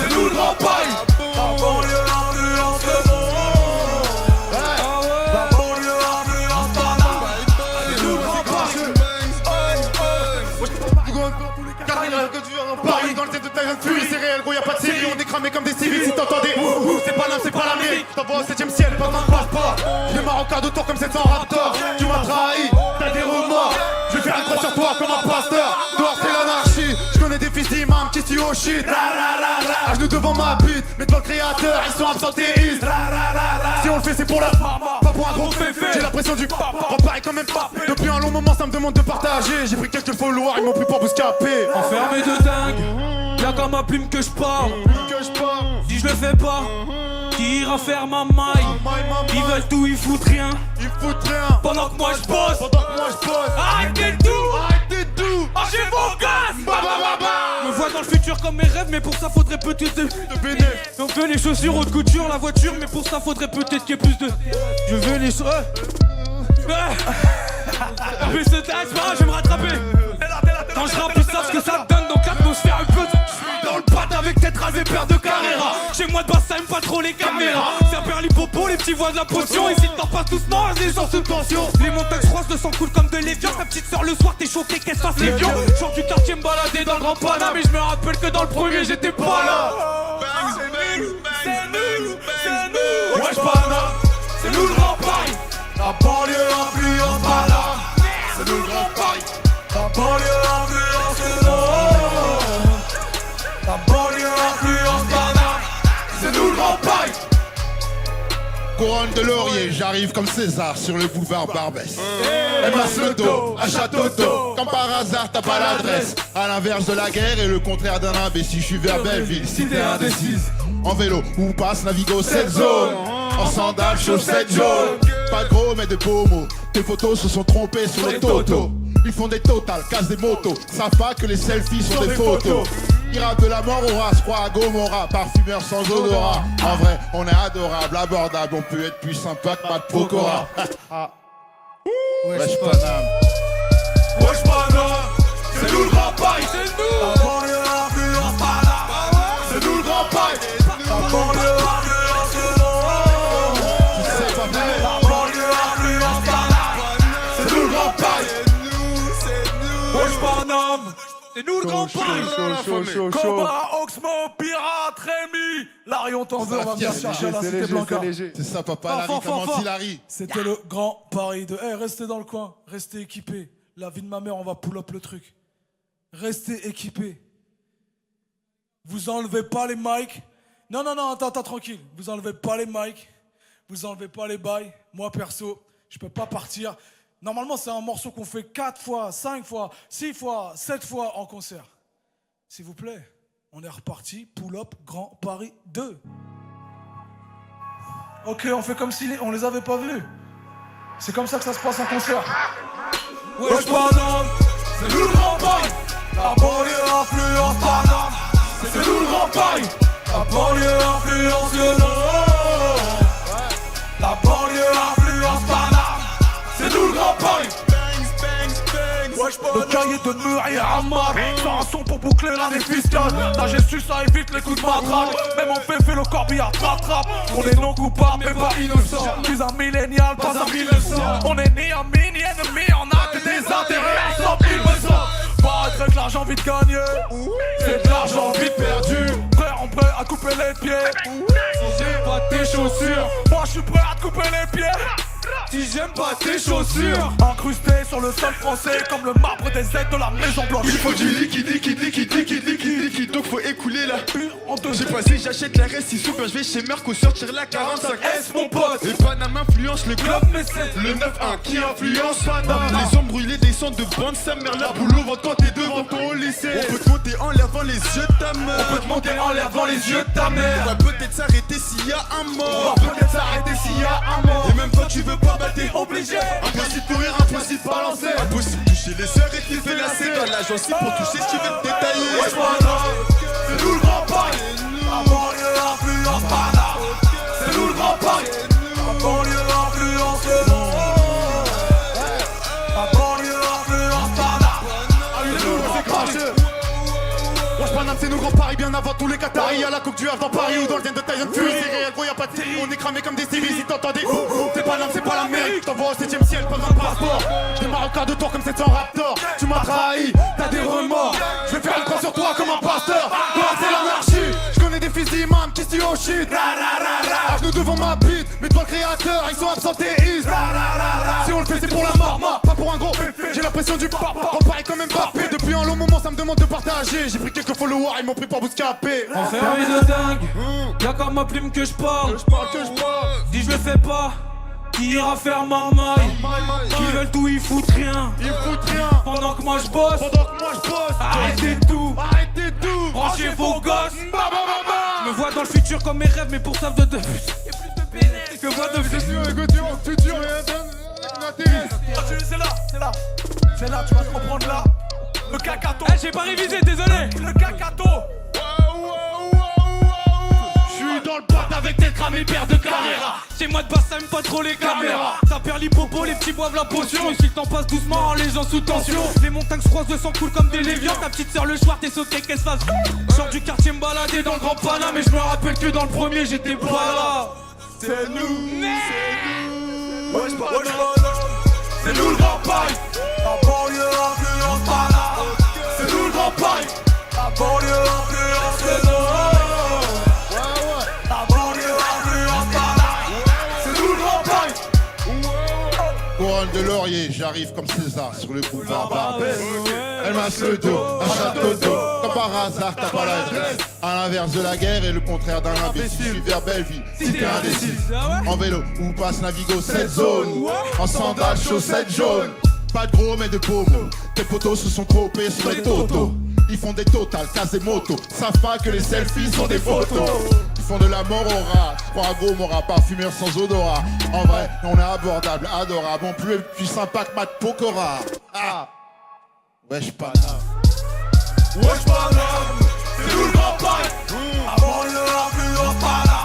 C'est nous le Grand Paris. La banlieue influence le monde. La banlieue influence Panam. C'est nous le Grand Paris. Paris dans le tête de ta jeune furie, c'est réel, gros y'a pas de série, on est cramé comme des civils si t'entendais. C'est pas l'âme, c'est pas l'Amérique, t'envoies au 7ème ciel, pas de passe pas. Les Marocains d'autour comme 700 Raptors, tu m'as trahi, t'as des remords. Je vais faire une croix sur toi comme un pasteur. Dehors c'est l'anarchie, je connais des fils d'imams qui se au shit. À genoux devant ma bite, mais devant le créateur, ils sont absentéistes. Si on le fait c'est pour la pas pour un gros féfé. J'ai la pression du repareil quand même pas. Depuis un long moment ça me demande de partager. J'ai pris quelques followers, ils m'ont pris pour vous scaper. Enfermé de dingue, y'a qu'à ma plume que je parle. Si je le fais pas, qui ira faire ma maille? Ils veulent tout, ils foutent rien. Pendant que moi je bosse. Arrêtez tout. Arrêtez vos gaz. Me vois dans le futur comme mes rêves, mais pour ça faudrait peut-être de bénéfices. On veut les chaussures haute couture, la voiture, mais pour ça faudrait peut-être qu'il y ait plus de. Je veux les choses. Mais ce tâche, je vais me rattraper. Quand je rappe, ils savent ce que ça donne, donc l'atmosphère un peu. Je dans le pad avec tête rasée, paire de Carrera. Chez moi de base, ça aime pas trop les caméras. Ça perd les popos, les petits voix de la potion. Ici, t'en passes tous morts, les gens sous tension. Les montagnes froides, le sang coule comme de l'évian. Ta petite soeur, le soir, t'es choqué, qu'est-ce que ça c'est vieux. Genre du quartier me balader dans le Grand Panam. Mais je me rappelle que dans le premier, j'étais pas là. C'est nous. Wesh Panam, c'est nous le Grand Paris. La banlieue influence Panam. C'est nous le Grand Paris. La banlieue influence le monde. La banlieue influence Panam. C'est nous le Grand Paris. Couronne de laurier, j'arrive comme César sur le boulevard Barbès. Elle masse le dos, à château d'eau. Comme par hasard, t'as pas l'adresse. À l'inverse de la guerre et le contraire d'un imbécile. Je suis vers Belleville, cité indécise. En vélo, où passe Navigo cette zone. En sandales, chaussettes jaunes. Pas de gros, mais de beaux mots. Tes photos se sont trompées sur les totos. Ils font des totales, cassent des motos. Savent pas que les selfies sont des photos. Ils rappent de la mort au ras, croix à Gomorrah. Parfumeur sans odorat. En vrai, on est adorable, abordable. On peut être plus sympa que Matt Pokora. Wesh Paname. Wesh Paname, c'est nous le grand Paris, c'est nous. La banlieue influence Paname, c'est nous le grand Paris. La banlieue influence le monde. La banlieue influence Paname, c'est nous le grand Paris. Wesh Paname, c'est nous le grand Paris. Combat, Oxmo, Pirate, Rémi. Larry, on t'en veut, on va venir chercher la cité Blanca. C'est ça, papa, Larry, comment dit Larry? C'était le grand Paris de... Eh, restez dans le coin, restez équipés. La vie de ma mère, on va pull up le truc. Restez équipés. Vous enlevez pas les mics. Non, attends, tranquille. Vous enlevez pas les mics. Vous enlevez pas les bails. Moi, perso, je peux pas partir. Normalement, c'est un morceau qu'on fait 4 fois, 5 fois, 6 fois, 7 fois en concert. S'il vous plaît, on est reparti. Pull up, Grand Paris 2. Ok, on fait comme si on les avait pas vus. C'est comme ça que ça se passe en concert. Wesh Paname, c'est nous le grand Paris. La banlieue influence Paname, c'est nous le grand Paris. La banlieue influence le Nord. La banlieue influence Paname, c'est nous le grand Paris. Le cahier de Murray Ammar, c'est un son pour boucler l'année fiscale. La gestion ça évite les coups de matraque. Même on fait le corbillard rattrape. On est non coupable mais pas innocent. Je suis un millénial, pas un 1900. On est ni ami ni ennemi, on a que des intérêts à 100 000 pas être avec l'argent vite gagné, c'est de l'argent vite perdu. Prêt en prêt à couper les pieds. Si j'ai pas tes chaussures, moi je suis prêt à te couper les pieds. Si j'aime pas tes chaussures, incrusté sur le sol français comme le marbre des aides de la Maison Blanche. Il faut du liquide, donc faut écouler la J'ai pas si j'achète la reste, si super, je vais chez Merco sortir la 45S mon pote. Et Paname influence le club, mais c'est le 9-1 qui influence Paname. Les hommes brûlés descendent de bande, sa mère la boule au ventre quand t'es devant ton lycée. On peut te monter en lavant les yeux de ta mère. On peut te monter en lavant les yeux de ta mère. On va peut-être s'arrêter s'il y a un mort. On va peut-être s'arrêter s'il y a un mort. Et même quand tu veux pas, bah t'es obligé. Impossible de courir, impossible de balancer. Impossible de toucher les sœurs et de les lacets. Dans la gencive pour toucher ce qui veut te détailler. Wesh Paname, c'est nous le grand Paris. La banlieue influence Paname, c'est nous le grand Paris. La banlieue influence le monde. La banlieue influence Paname, c'est nous c'est cracheux. Wesh Paname, c'est nous grand Paris, bien avant tous les Qataris. À la Coupe du Havre dans Paris ou dans le den de Tyson Fury. C'est réel, gros, y'a pas de série. On est cramé comme des civils. Si t'entends des coups, c'est Paname, c'est pas l'Amérique. T'envoies au 7ème ciel, pas besoin de passeport. Des Marocains de tour comme 700 Raptor. Tu m'as trahi, t'as des remords. Je vais faire le croix sur toi comme un pasteur. Toi, c'est l'anarchie. Je connais des fils d'imams qui se tuent au shit. À genoux devant ma bite, mais toi le créateur, ils sont absentéistes. Si on le fait, c'est pour la mort, pas pour un gros. J'ai l'impression du papa, on paraît quand même pas fait. Depuis un long moment, ça me demande de partager. J'ai pris quelques followers, ils m'ont pris pour Bouscapé. Enfermé de dingue, y'a comme ma plume que je parle. Dis je le fais pas, qui ira faire ma maille. Qui veulent tout, ils foutent rien. Pendant que moi je bosse, arrêtez tout. Branchez vos gosses. Je me vois dans le futur comme mes rêves, mais pour ça de plus. Je me vois de futur. C'est là, tu vas te comprendre là. Le cacato. J'ai pas révisé, désolé. Le cacato. J'suis dans le boîte avec des cramés paires de Carrera. Chez moi de base, ça aime pas trop les caméras. Ça perd l'hippopo, les petits boivent la potion. Ici le temps passe doucement, les gens sous tension. Les montagnes se croisent de sang cool comme des lévians. Ta petite sœur le soir, t'es sauté qu'elle se fasse. Sors du quartier me balader dans le grand Paname. Mais je me rappelle que dans le premier, j'étais pas là. C'est nous. Wesh Paname, c'est nous le grand Paris. La banlieue influence Paname, c'est nous le grand Paris. La banlieue influence le Nord. La banlieue influence Paname, c'est nous le grand Paris. Couronne de laurier, j'arrive comme César sur le boulevard Barbès. Elle masse le dos, un château d'eau. Comme par par hasard, t'as pas l'adresse. À l'inverse de la guerre et le contraire d'un imbécile. Je suis vers Belleville, si t'es indécis. En vélo ou passe Navigo, cette zone. En sandales, chaussettes jaunes. Pas de gros mais de pommes. Tes potos se sont copés sur les totos. Ils font des totales, casse des motos. Savent pas que les selfies sont des photos. Ils font de la mort au rat. Crois gros, m'aura parfumeur sans odorat. En vrai, on est abordable, adorable. On plus sympa que Matt Pokora. Ah. Wesh pas Wesh madame, c'est nous le grand paille. Banlieue influence pas là.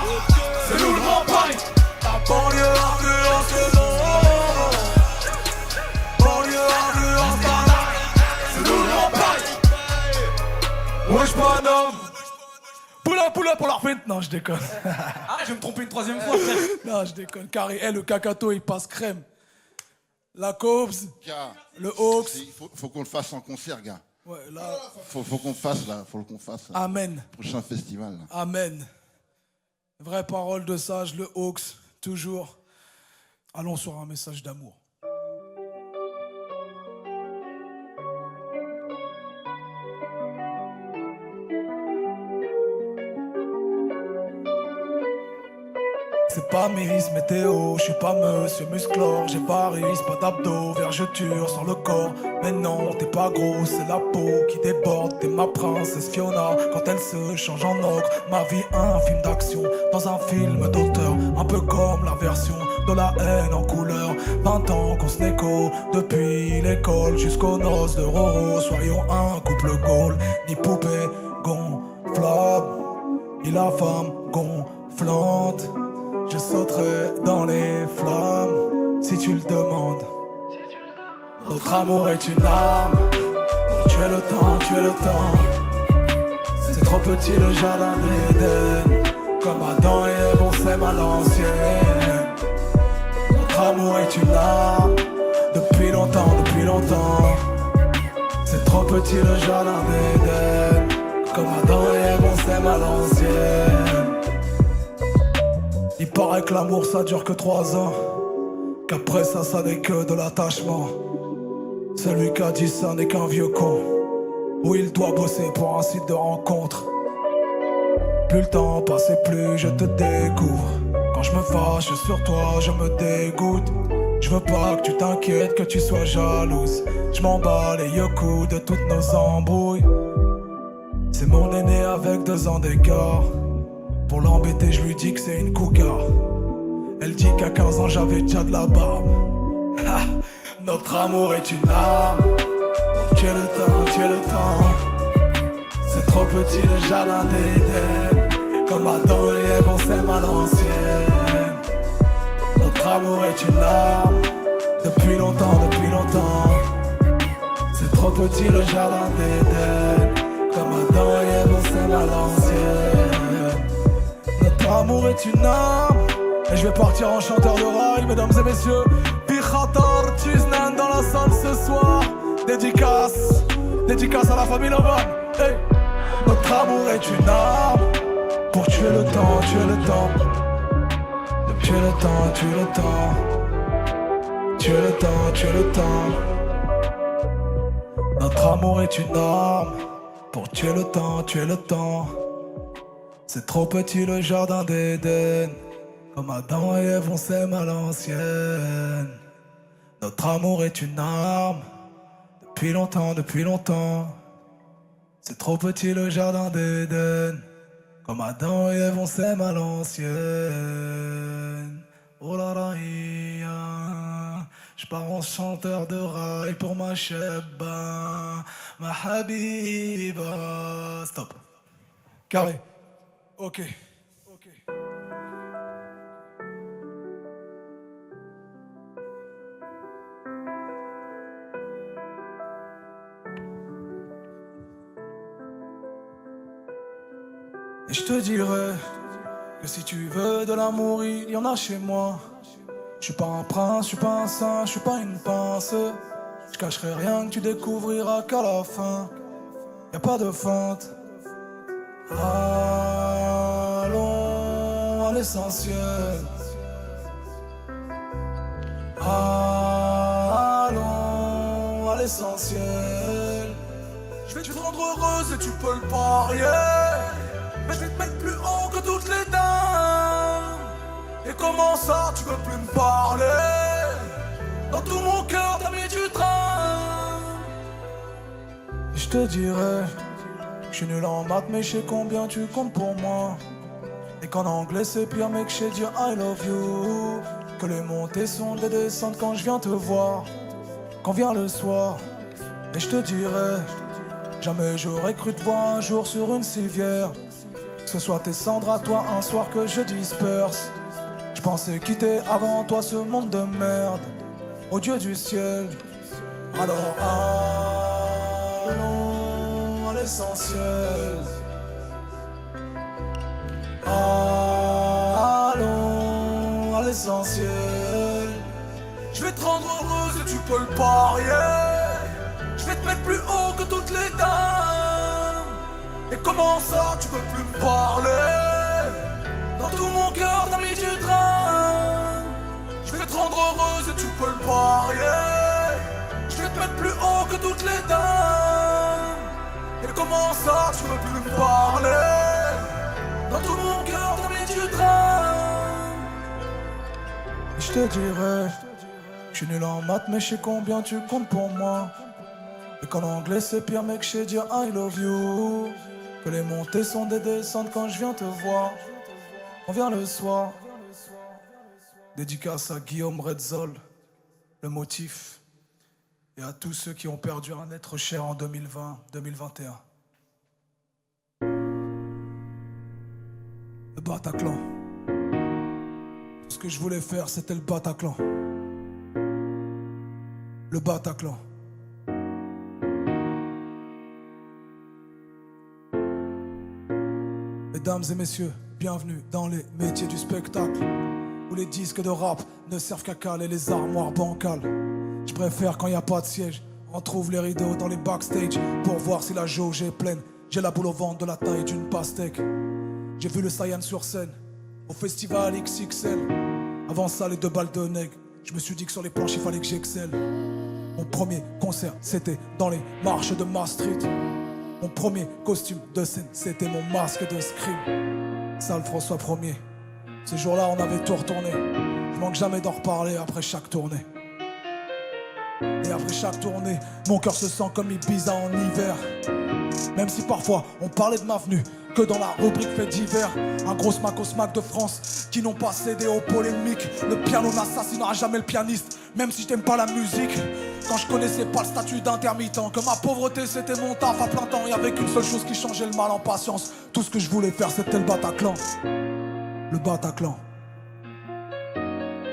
C'est nous le grand paille. La banlieue influence le nom. Banlieue influence pas là. C'est nous le grand paille. Wesh madame. Poula pour leur feinte. Non je déconne. Ah, je vais me tromper une troisième fois, frère. Non je déconne. Carré, le cacato il passe crème. La Cobs, Gars, le Hawks. faut qu'on le fasse en concert, gars. Ouais là. Faut qu'on le fasse là. Faut qu'on fasse là. Amen. Prochain festival. Là. Amen. Vraie parole de sage, le Hawks, toujours. Allons sur un message d'amour. C'est pas Miss Météo, je suis pas Monsieur Musclor, j'ai Paris, pas d'abdos, vergeture sur le corps. Mais non, t'es pas gros, c'est la peau qui déborde. T'es ma princesse Fiona quand elle se change en ogre. Ma vie, un film d'action dans un film d'auteur, un peu comme la version de la haine en couleur. 20 ans qu'on se négo, depuis l'école jusqu'aux noces de Roro. Soyons un couple Gaulle, ni poupée gonflable, ni la femme gonflante. Je sauterai dans les flammes si tu le demandes. Notre amour est une arme. Tu es le temps, tu es le temps. C'est trop petit le jardin d'Éden. Comme Adam et Ève, on s'aime à l'ancienne. Notre amour est une arme. Depuis longtemps, depuis longtemps. C'est trop petit le jardin d'Éden. Comme Adam et Ève, on s'aime à l'ancienne. Il paraît que l'amour ça dure que 3 ans, qu'après ça, ça n'est que de l'attachement. Celui qui a dit ça n'est qu'un vieux con, où il doit bosser pour un site de rencontre. Plus le temps passe et plus je te découvre. Quand je me fâche sur toi, je me dégoûte. Je veux pas que tu t'inquiètes, que tu sois jalouse. Je m'en bats les yeux-coups de toutes nos embrouilles. C'est mon aîné avec 2 ans d'écart. Pour l'embêter, je lui dis que c'est une cougar. Elle dit qu'à 15 ans, j'avais déjà de la barbe. Ha, notre amour est une arme. Tu es le temps, tu es le temps. C'est trop petit le jardin d'Éden. Comme Adam et Ève, on s'aime à l'ancienne. Notre amour est une arme. Depuis longtemps, depuis longtemps. C'est trop petit le jardin d'Éden. Comme Adam et Ève, on s'aime à l'ancienne. Notre amour est une arme. Et je vais partir en chanteur de rail, mesdames et messieurs. Pichatar Tuznan dans la salle ce soir. Dédicace à la famille Lovan. Hey. Notre amour est une arme. Pour tuer le temps, tuer le temps. Tuer le temps, tuer le temps. Tuer le temps, tuer le temps. Notre amour est une arme. Pour tuer le temps, tuer le temps. C'est trop petit le jardin d'Éden. Comme Adam et Ève, on s'aime à l'ancienne. Notre amour est une arme. Depuis longtemps, depuis longtemps. C'est trop petit le jardin d'Éden. Comme Adam et Ève, on s'aime à l'ancienne. Oh la la, je pars en chanteur de rail pour ma chebba, ma habiba. Stop. Carré. Ok. Et je te dirais que si tu veux de l'amour, il y en a chez moi. Je suis pas un prince, je suis pas un saint, je suis pas une pince. Je cacherai rien que tu découvriras qu'à la fin. Y a pas de feinte. Allons à l'essentiel. Allons à l'essentiel. Je vais te rendre heureuse et tu peux le parier. Mais je vais te mettre plus haut que toutes les dames. Et comment ça tu veux plus me parler? Dans tout mon cœur t'as mis du train. Je te dirais, je suis nul en maths mais je sais combien tu comptes pour moi. Et qu'en anglais c'est pire mec, je sais dire I love you. Que les montées sont des descentes quand je viens te voir. Quand vient le soir, et je te dirais, jamais j'aurais cru te voir un jour sur une civière. Que ce soit tes cendres à toi un soir que je disperse. Je pensais quitter avant toi ce monde de merde. Au Dieu du ciel. Alors allons à l'essentiel. Allons à l'essentiel. Je vais te rendre heureuse et tu peux le parier. Je vais te mettre plus haut que toutes les dames. Et comment ça tu peux plus me parler? Dans tout mon cœur t'as mis du train. Je vais te rendre heureuse et tu peux le parier. Je vais te mettre plus haut que toutes les dames. Et comment ça tu peux plus me parler? Dans tout mon cœur t'as mis du train. Je te dirais, je suis nul en maths mais je sais combien tu comptes pour moi. Et qu'en anglais c'est pire mec, je sais dire I love you. Que les montées sont des descentes quand je viens te voir. On vient le soir. Dédicace à Guillaume Redzol, le motif. Et à tous ceux qui ont perdu un être cher en 2020-2021. Le Bataclan. Tout ce que je voulais faire c'était le Bataclan. Le Bataclan. Mesdames et messieurs, bienvenue dans les métiers du spectacle, où les disques de rap ne servent qu'à caler les armoires bancales. Je préfère quand y a pas de siège, on trouve les rideaux dans les backstage pour voir si la jauge est pleine. J'ai la boule au ventre de la taille d'une pastèque. J'ai vu le Saiyan sur scène, au festival XXL. Avant ça, les 2 balles de nègre. Je me suis dit que sur les planches, il fallait que j'excelle. Mon premier concert, c'était dans les marches de Maastricht. Mon premier costume de scène, c'était mon masque de scream. Salle François 1er. Ce jour-là, on avait tout retourné. Je manque jamais d'en reparler après chaque tournée. Et après chaque tournée, mon cœur se sent comme Ibiza en hiver. Même si parfois, on parlait de ma venue que dans la rubrique fait divers. Un gros smack au smack de France qui n'ont pas cédé aux polémiques. Le piano n'assassinera jamais le pianiste, même si je t'aime pas la musique. Quand je connaissais pas le statut d'intermittent, que ma pauvreté c'était mon taf à plein temps. Y'avait qu'une seule chose qui changeait le mal en patience. Tout ce que je voulais faire c'était le Bataclan. Le Bataclan.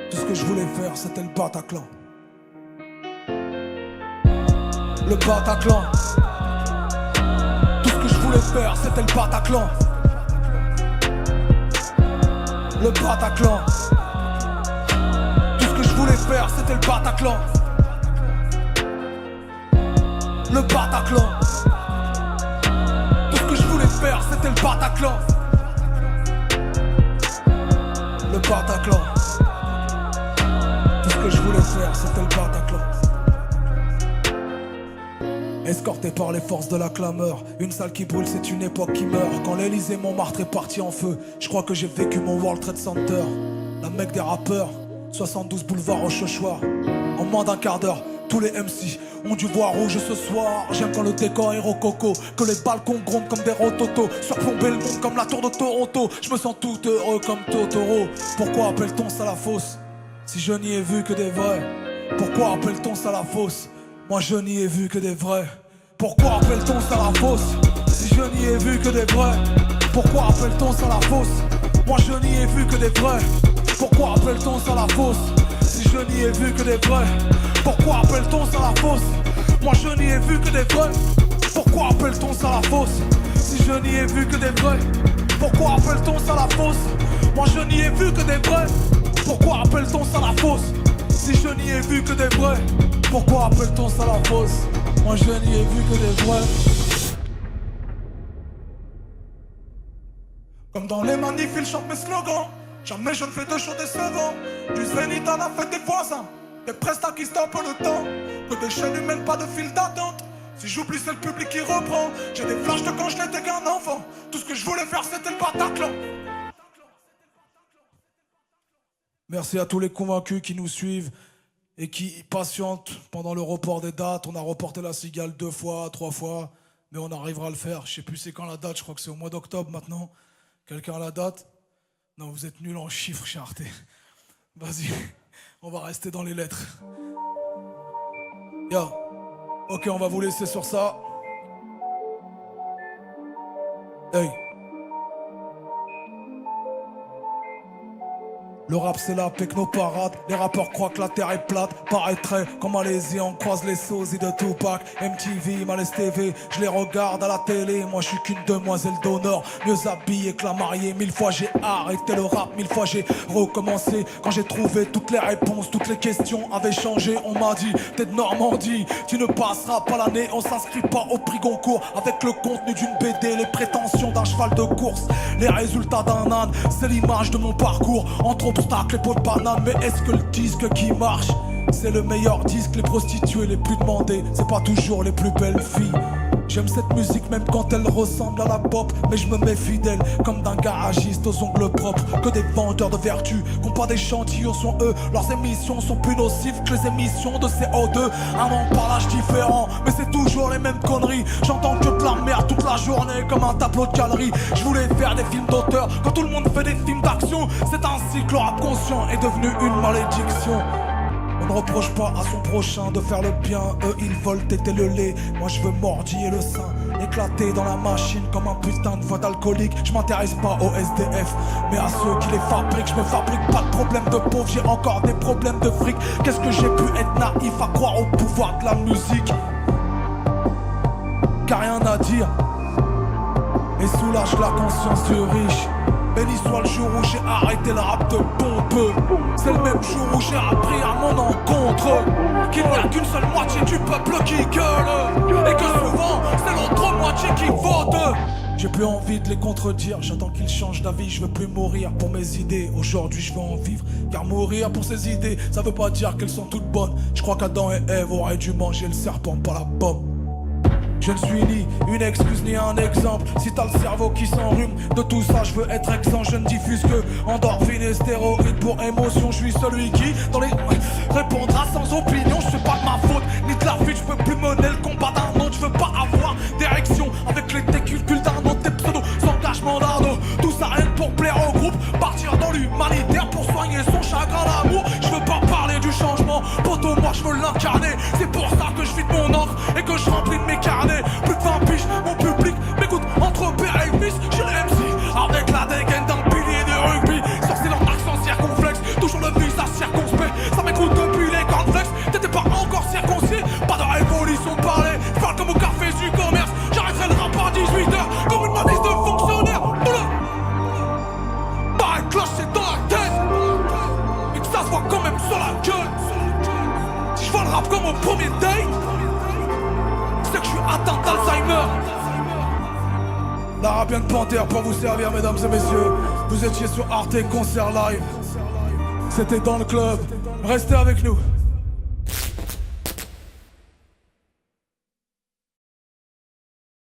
Tout ce que je voulais faire c'était le Bataclan. Le Bataclan. Tout ce que je voulais faire c'était le Bataclan. Le Bataclan. Tout ce que je voulais faire c'était le Bataclan. Le Bataclan. Tout ce que je voulais faire c'était le Bataclan. Le Bataclan. Tout ce que je voulais faire c'était le Bataclan. Escorté par les forces de la clameur. Une salle qui brûle, c'est une époque qui meurt. Quand l'Elysée Montmartre est parti en feu, je crois que j'ai vécu mon World Trade Center. La mecque des rappeurs, 72 boulevards au Chauchoir. En moins d'un quart d'heure, tous les MC ont dû voir rouge ce soir. J'aime quand le décor est rococo, que les balcons grondent comme des rototos, surplomber le monde comme la tour de Toronto. Je me sens tout heureux comme Totoro. Pourquoi appelle-t-on ça la fosse si je n'y ai vu que des vrais? Pourquoi appelle-t-on ça la fosse? Moi je n'y ai vu que des vrais. Pourquoi appelle-t-on ça la fosse si je n'y ai vu que des vrais? Pourquoi appelle-t-on ça la fosse? Moi je n'y ai vu que des vrais. Pourquoi appelle-t-on ça la fosse si je n'y ai vu que des vrais? Pourquoi appelle-t-on ça la fosse? Moi je n'y ai vu que des vrais. Pourquoi appelle-t-on ça la fosse si je n'y ai vu que des vrais? Pourquoi appelle-t-on ça la fosse? Moi je n'y ai vu que des vrais. Pourquoi appelle-t-on ça la fosse si je n'y ai vu que des vrais? Pourquoi appelle-t-on ça la fosse? Moi je n'y ai vu que des vrais. Comme dans les manifs, ils chantent mes slogans. Jamais je ne fais de show décevant. Du zénith à la fête des voisins. Des prestats qui stoppent le temps. Que des chaînes humaines, pas de file d'attente. Si j'oublie, c'est le public qui reprend. J'ai des flashs de quand je n'étais qu'un enfant. Tout ce que je voulais faire, c'était le Bataclan. Merci à tous les convaincus qui nous suivent et qui patientent pendant le report des dates. On a reporté la Cigale 2 fois, 3 fois, mais on arrivera à le faire. Je sais plus c'est quand la date, je crois que c'est au mois d'octobre maintenant. Quelqu'un a la date? Non, vous êtes nuls en chiffres chez Arte. Vas-y, on va rester dans les lettres. Yo, ok, on va vous laisser sur ça. Hey. Le rap c'est la techno-parade. Les rappeurs croient que la terre est plate. Paraîtrait comme Malaisie, on croise les sosies de Tupac. MTV, Malaise TV, je les regarde à la télé. Moi je suis qu'une demoiselle d'honneur, mieux habillée que la mariée. 1000 fois j'ai arrêté le rap, 1000 fois j'ai recommencé. Quand j'ai trouvé toutes les réponses, toutes les questions avaient changé. On m'a dit, t'es de Normandie, tu ne passeras pas l'année. On s'inscrit pas au prix Goncourt. Avec le contenu d'une BD, les prétentions d'un cheval de course, les résultats d'un âne, c'est l'image de mon parcours. Entre obstacles et pots de banane. Mais est-ce que le disque qui marche, c'est le meilleur disque? Les prostituées les plus demandées, c'est pas toujours les plus belles filles. J'aime cette musique même quand elle ressemble à la pop. Mais je me mets fidèle comme d'un garagiste aux ongles propres. Que des vendeurs de vertu, qu'ont pas d'échantillons sont eux. Leurs émissions sont plus nocives que les émissions de CO2. Un emballage différent, mais c'est toujours les mêmes conneries. J'entends que de la merde toute la journée comme un tableau de galerie. Je voulais faire des films d'auteur quand tout le monde fait des films d'action. C'est ainsi que le rap conscient est devenu une malédiction. On ne reproche pas à son prochain de faire le bien. Eux ils veulent téter le lait, moi je veux mordiller le sein. Éclater dans la machine comme un putain de voix d'alcoolique. Je m'intéresse pas aux SDF, mais à ceux qui les fabriquent. Je me fabrique pas de problème de pauvre, j'ai encore des problèmes de fric. Qu'est-ce que j'ai pu être naïf à croire au pouvoir de la musique? Car rien à dire et soulage la conscience du riche. Béni soit le jour où j'ai arrêté le rap de pompeux. C'est le même jour où j'ai appris à mon encontre qu'il n'y a qu'une seule moitié du peuple qui gueule, et que souvent c'est l'autre moitié qui vote. J'ai plus envie de les contredire, j'attends qu'ils changent d'avis. Je veux plus mourir pour mes idées, aujourd'hui je veux en vivre. Car mourir pour ses idées, ça veut pas dire qu'elles sont toutes bonnes. Je crois qu'Adam et Ève auraient dû manger le serpent, pas la pomme. Je ne suis ni une excuse ni un exemple. Si t'as le cerveau qui s'enrhume, de tout ça je veux être exempt. Je ne diffuse que endorphine et stéroïdes pour émotion. Je suis celui qui, dans les répondra sans opinion. Je suis pas de ma faute, ni de la fuite. Je peux plus mener le combat d'un autre. Je veux pas avoir d'érection avec les técules d'un autre. Tes pseudos, engagement d'un autre. Tout ça rien que pour plaire au groupe. Partir dans l'humanitaire pour soigner son chagrin d'amour. Je veux pas parler du changement, poto moi je veux l'incarner. C'est pour ça que je vide mon encre et que je remplis de mes carnets. Plus de 20 piges, mon public m'écoute entre père et fils. Je suis le MC avec la dégaine d'un pilier de rugby. Sorcier dans accent circonflexe, toujours le visage circonspect. Ça m'écoute depuis les cornflakes, t'étais pas encore circoncis. Pas de révolution de parler, je parle comme au café du commerce. J'arrêterai le rap à 18h comme une manif de fonctionnaire. Pareil cloche c'est dans la tête, et que ça se voit quand même sur la gueule. Si je vois le rap comme au premier date, c'est que je suis atteint d'Alzheimer. L'Arabian Panther pour vous servir, mesdames et messieurs. Vous étiez sur Arte Concert Live. C'était dans le club. Restez avec nous.